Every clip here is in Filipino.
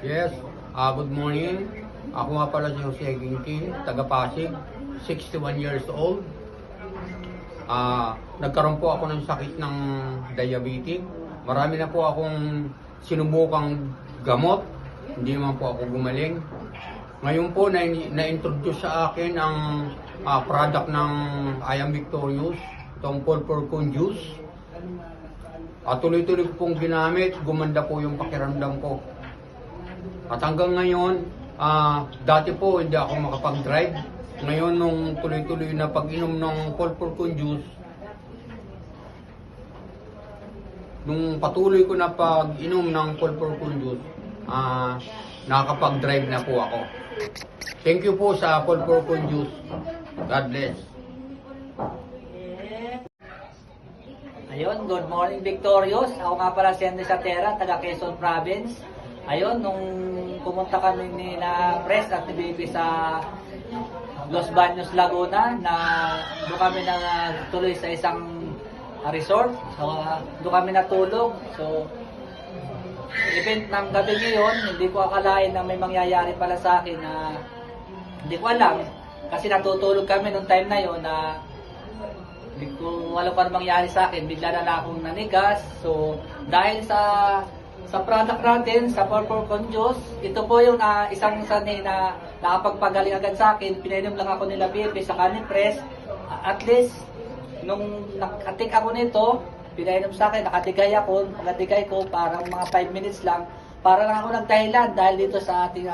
Yes, good morning. Ako nga pala si Jose Gintin, taga Pasig, 61 years old. Nagkaroon po ako ng sakit ng diabetic. Marami na po akong sinubukang gamot, hindi naman po ako gumaling. Ngayon po na-introduce sa akin ang product ng I Am Victorious, itong Pulpurcon Juice. Tuloy-tuloy ko pong ginamit, gumanda po yung pakiramdam ko. At hanggang ngayon, dati po hindi ako makapag-drive. Ngayon nung tuloy-tuloy na pag-inom ng Pulpurcon Juice, nung patuloy ko na pag-inom ng Pulpurcon Juice, nakakapag-drive na po ako. Thank you po sa Pulpurcon Juice. God bless. Ayun, good morning Victorious. Ako nga pala si Andres Atera, taga Quezon Province. Ayun, nung pumunta kami ni na Press at ni Baby sa Los Baños, Laguna, na doon kami na tuloy sa isang resort. So, doon kami natulog. So, event ng gabi ngayon, hindi ko akalain na may mangyayari pala sa akin na hindi ko alam. Kasi natutulog kami nung time na yon na hindi ko alam pa mangyari sa akin, bigla na lang akong nanigas. So, dahil sa product natin, sa Pulpurcon Juice, ito po yung isang sanay na nakapagpagaling agad sa akin. Pinainom lang ako nila Baby sa Canin Press. At least, nung nakatik ako nito, pinainom sa akin, nakatigay ako. Pagkatigay ko, parang mga 5 minutes lang. Para lang ako nag-Thailand dahil dito sa ating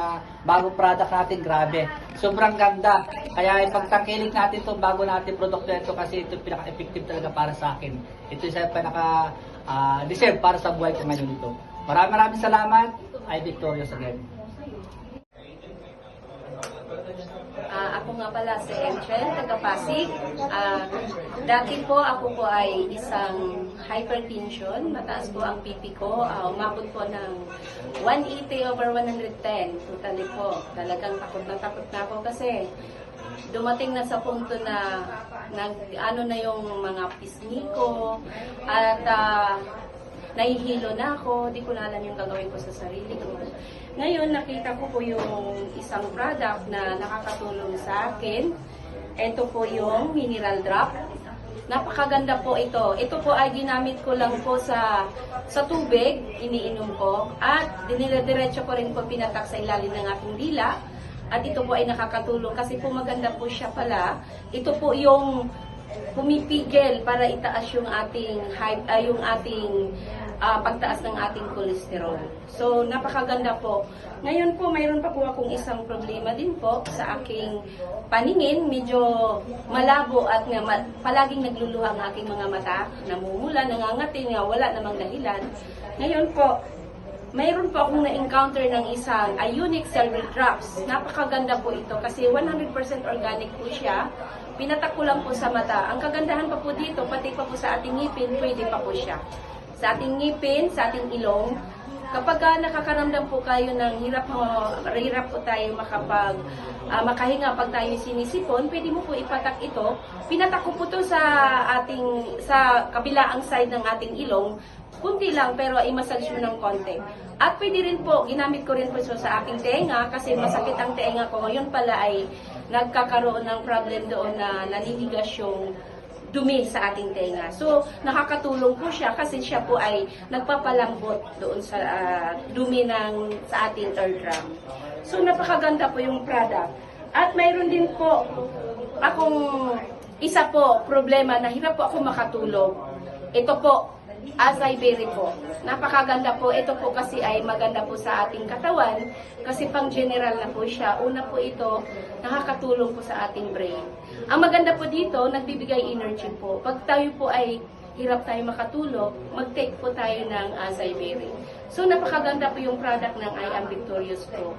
bagong product natin, grabe. Sobrang ganda. Kaya ipagtangkilik natin itong bago natin produkto ito kasi ito pinaka-effective talaga para sa akin. Ito yung pinaka-deserve para sa buhay ko ngayon ito. Maraming salamat. I Victorious again. Ako nga pala si Enchel, taga Pasig. Dati po ako po ay isang hypertension. Mataas po ang PP ko. Umabot po ng 180/110. Totally po. Talagang takot na ako kasi dumating na sa punto na ano na yung mga pisngi ko at nahihilo na ako. Di ko na alam yung gagawin ko sa sarili ko. Ngayon, nakita ko po yung isang product na nakakatulong sa akin. Ito po yung mineral drop. Napakaganda po ito. Ito po ay ginamit ko lang po sa tubig, iniinom ko. At diniladiretso ko rin po pinatak sa ilalim ng aking dila. At ito po ay nakakatulong kasi po maganda po siya pala. Ito po yung pumipigil para itaas yung ating pagtaas ng ating cholesterol. So, napakaganda po. Ngayon po, mayroon pa po akong isang problema din po sa aking paningin. Medyo malabo at palaging nagluluha ang aking mga mata. Namumula, nangangati, wala namang dahilan. Ngayon po, mayroon po akong na-encounter ng isang Ionic Cerebral Drops. Napakaganda po ito kasi 100% organic po siya. Pinatak ko lang po sa mata. Ang kagandahan pa po dito, pati pa po sa ating ngipin, pwede pa po siya. Sa ating ngipin, sa ating ilong, kapag nakakaramdam po kayo ng hirap po tayo makahinga pag tayo sinisipon, pwede mo po ipatak ito. Pinatak ko po ito sa kabilaang side ng ating ilong, kunti lang pero i-massage mo ng konti. At pwede rin po, ginamit ko rin po sa aking tenga kasi masakit ang tenga ko. Ngayon pala ay nagkakaroon ng problem doon na naninigas yung dumi sa ating tenga. So, nakakatulong po siya kasi siya po ay nagpapalambot doon sa dumi sa ating eardrum. So, napakaganda po yung product. At mayroon din po akong isa po problema na hirap po ako makatulog. Ito po, acai berry po. Napakaganda po. Ito po kasi ay maganda po sa ating katawan kasi pang general na po siya. Una po ito, nakakatulong po sa ating brain. Ang maganda po dito, nagbibigay energy po. Pag tayo po ay hirap tayo makatulog, mag-take po tayo ng acai berry. So, napakaganda po yung product ng I Am Victorious po.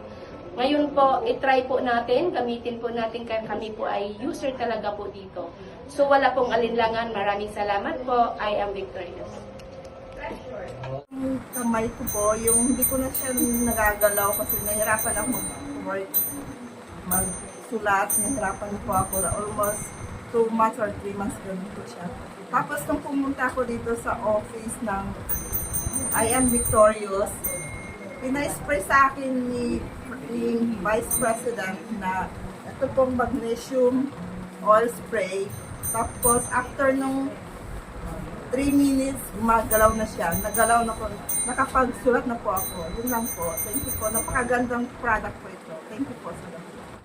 Ngayon po, itry po natin, gamitin po natin kami po ay user talaga po dito. So, wala pong alinlangan. Maraming salamat po. I Am Victorious. Yung kamay ko po, yung hindi ko na siya nagagalaw kasi nahirapan ako magsulat. Nahirapan po ako na almost 2 months or 3 months ganun po siya. Tapos nung pumunta ako dito sa office ng I Am Victorious, pina-spray sa akin ni Vice President na ito pong magnesium oil spray. Tapos after nung 3 minutes, gumagalaw na siya. Nagalaw na po. Nakapagsulat na po ako. Yun lang po. Thank you po. Napakagandang product po ito. Thank you po.